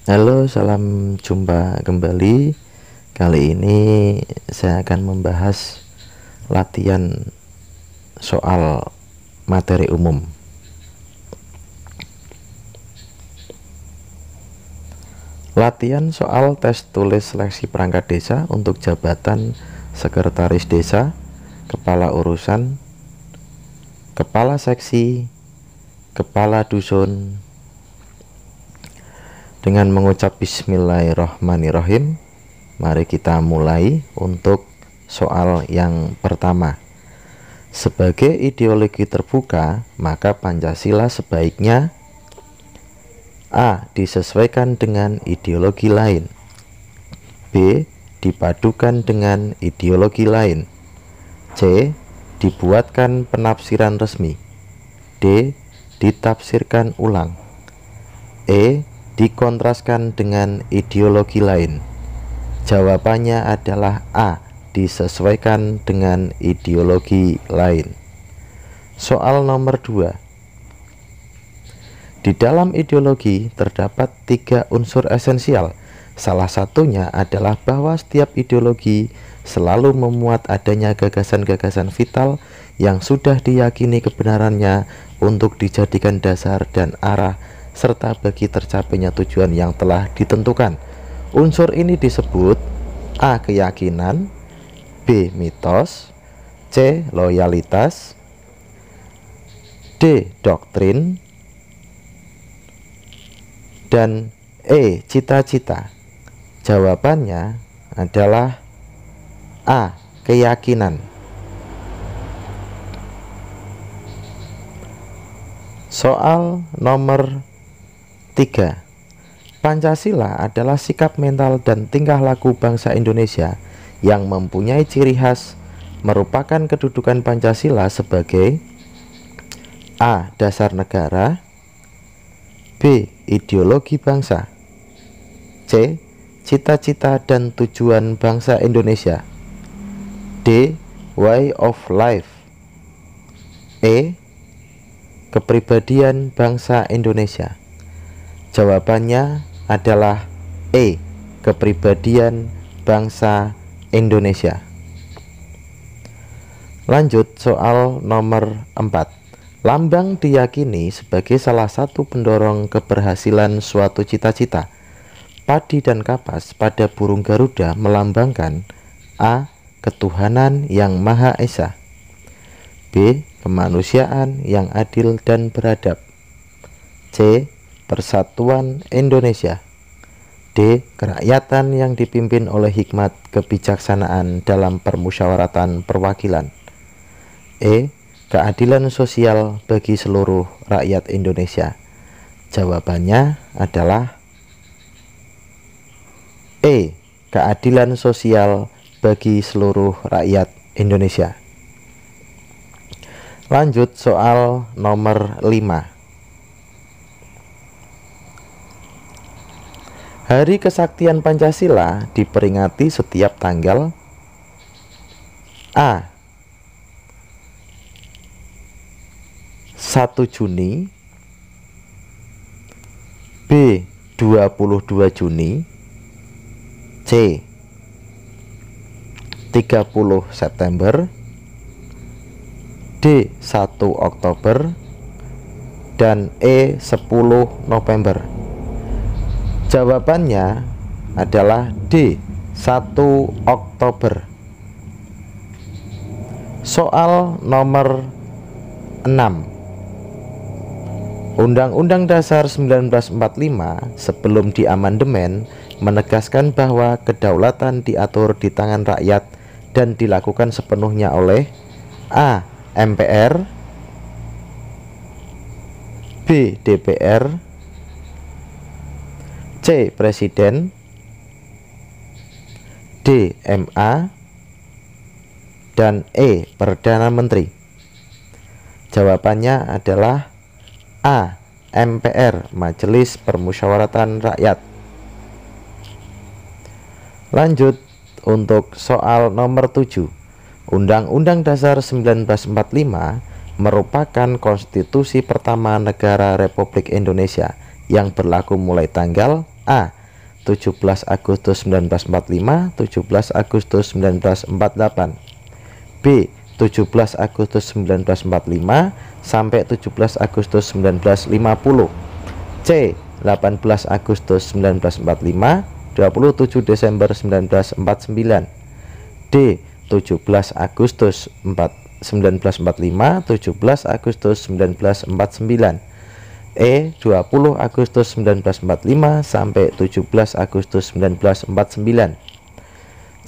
Halo, salam jumpa kembali. Kali ini saya akan membahas latihan soal materi umum. Latihan soal tes tulis seleksi perangkat desa untuk jabatan sekretaris desa, kepala urusan, kepala seksi, kepala dusun. Dengan mengucap bismillahirrahmanirrahim, mari kita mulai untuk soal yang pertama. Sebagai ideologi terbuka, maka Pancasila sebaiknya A. Disesuaikan dengan ideologi lain, B. Dipadukan dengan ideologi lain, C. Dibuatkan penafsiran resmi, D. Ditafsirkan ulang, E. Dikontraskan dengan ideologi lain. Jawabannya adalah A. Disesuaikan dengan ideologi lain. Soal nomor 2. Di dalam ideologi terdapat 3 unsur esensial. Salah satunya adalah bahwa setiap ideologi selalu memuat adanya gagasan-gagasan vital yang sudah diyakini kebenarannya untuk dijadikan dasar dan arah serta bagi tercapainya tujuan yang telah ditentukan. Unsur ini disebut A. Keyakinan, B. Mitos, C. Loyalitas, D. Doktrin, dan E. Cita-cita. Jawabannya adalah A. Keyakinan. Soal nomor 3. Pancasila adalah sikap mental dan tingkah laku bangsa Indonesia yang mempunyai ciri khas, merupakan kedudukan Pancasila sebagai A. Dasar negara, B. Ideologi bangsa, C. Cita-cita dan tujuan bangsa Indonesia, D. Way of life, E. Kepribadian bangsa Indonesia. Jawabannya adalah E. Kepribadian bangsa Indonesia. Lanjut soal nomor 4. Lambang diyakini sebagai salah satu pendorong keberhasilan suatu cita-cita. Padi dan kapas pada burung Garuda melambangkan A. Ketuhanan yang Maha Esa, B. Kemanusiaan yang adil dan beradab, C. Persatuan Indonesia, D. Kerakyatan yang dipimpin oleh hikmat kebijaksanaan dalam permusyawaratan perwakilan, E. Keadilan sosial bagi seluruh rakyat Indonesia. Jawabannya adalah E. Keadilan sosial bagi seluruh rakyat Indonesia. Lanjut soal nomor 5. Hari Kesaktian Pancasila diperingati setiap tanggal A. 1 Juni, B. 22 Juni, C. 30 September, D. 1 Oktober, dan E. 10 November. Jawabannya adalah D. 1 Oktober. Soal nomor 6. Undang-Undang Dasar 1945 sebelum diamandemen menegaskan bahwa kedaulatan diatur di tangan rakyat dan dilakukan sepenuhnya oleh A. MPR, B. DPR, C. Presiden, D. MA, dan E. Perdana Menteri. Jawabannya adalah A. MPR, Majelis Permusyawaratan Rakyat. Lanjut untuk soal nomor 7. Undang-Undang Dasar 1945 merupakan konstitusi pertama negara Republik Indonesia yang berlaku mulai tanggal A. 17 Agustus 1945, 17 Agustus 1948. B. 17 Agustus 1945 sampai 17 Agustus 1950. C. 18 Agustus 1945, 27 Desember 1949. D. 17 Agustus 1945, 17 Agustus 1949. E. 20 Agustus 1945 sampai 17 Agustus 1949.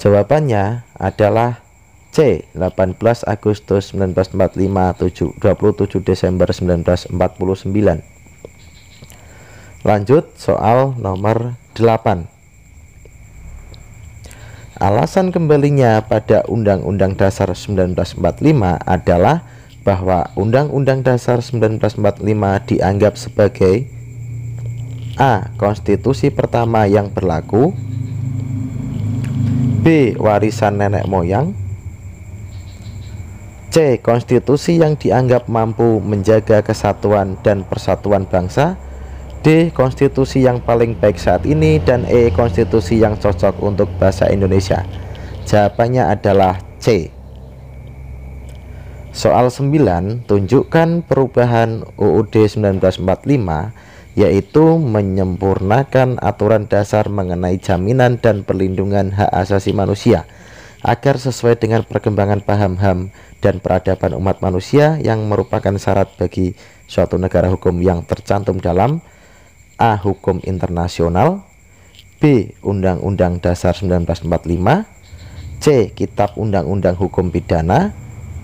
Jawabannya adalah C. 18 Agustus 1945, 27 Desember 1949. Lanjut soal nomor 8. Alasan kembalinya pada Undang-Undang Dasar 1945 adalah bahwa Undang-Undang Dasar 1945 dianggap sebagai A. Konstitusi pertama yang berlaku, B. Warisan nenek moyang, C. Konstitusi yang dianggap mampu menjaga kesatuan dan persatuan bangsa, D. Konstitusi yang paling baik saat ini, dan E. Konstitusi yang cocok untuk bahasa Indonesia. Jawabannya adalah C. Soal 9, tunjukkan perubahan UUD 1945, yaitu menyempurnakan aturan dasar mengenai jaminan dan perlindungan hak asasi manusia agar sesuai dengan perkembangan paham HAM dan peradaban umat manusia yang merupakan syarat bagi suatu negara hukum yang tercantum dalam A. Hukum internasional, B. Undang-Undang Dasar 1945, C. Kitab Undang-Undang Hukum Pidana,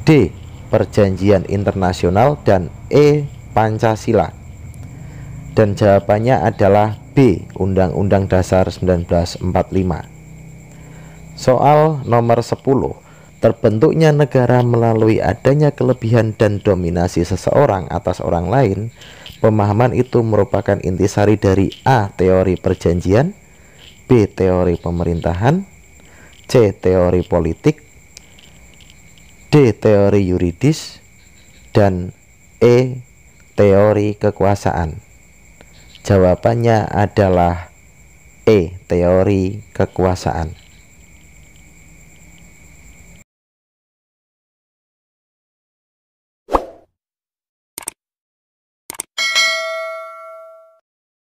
D. Perjanjian internasional, dan E. Pancasila. Dan jawabannya adalah B. Undang-Undang Dasar 1945. Soal nomor 10. Terbentuknya negara melalui adanya kelebihan dan dominasi seseorang atas orang lain. Pemahaman itu merupakan intisari dari A. Teori perjanjian, B. Teori pemerintahan, C. Teori politik, D. Teori yuridis, dan E. Teori kekuasaan. Jawabannya adalah E. Teori kekuasaan.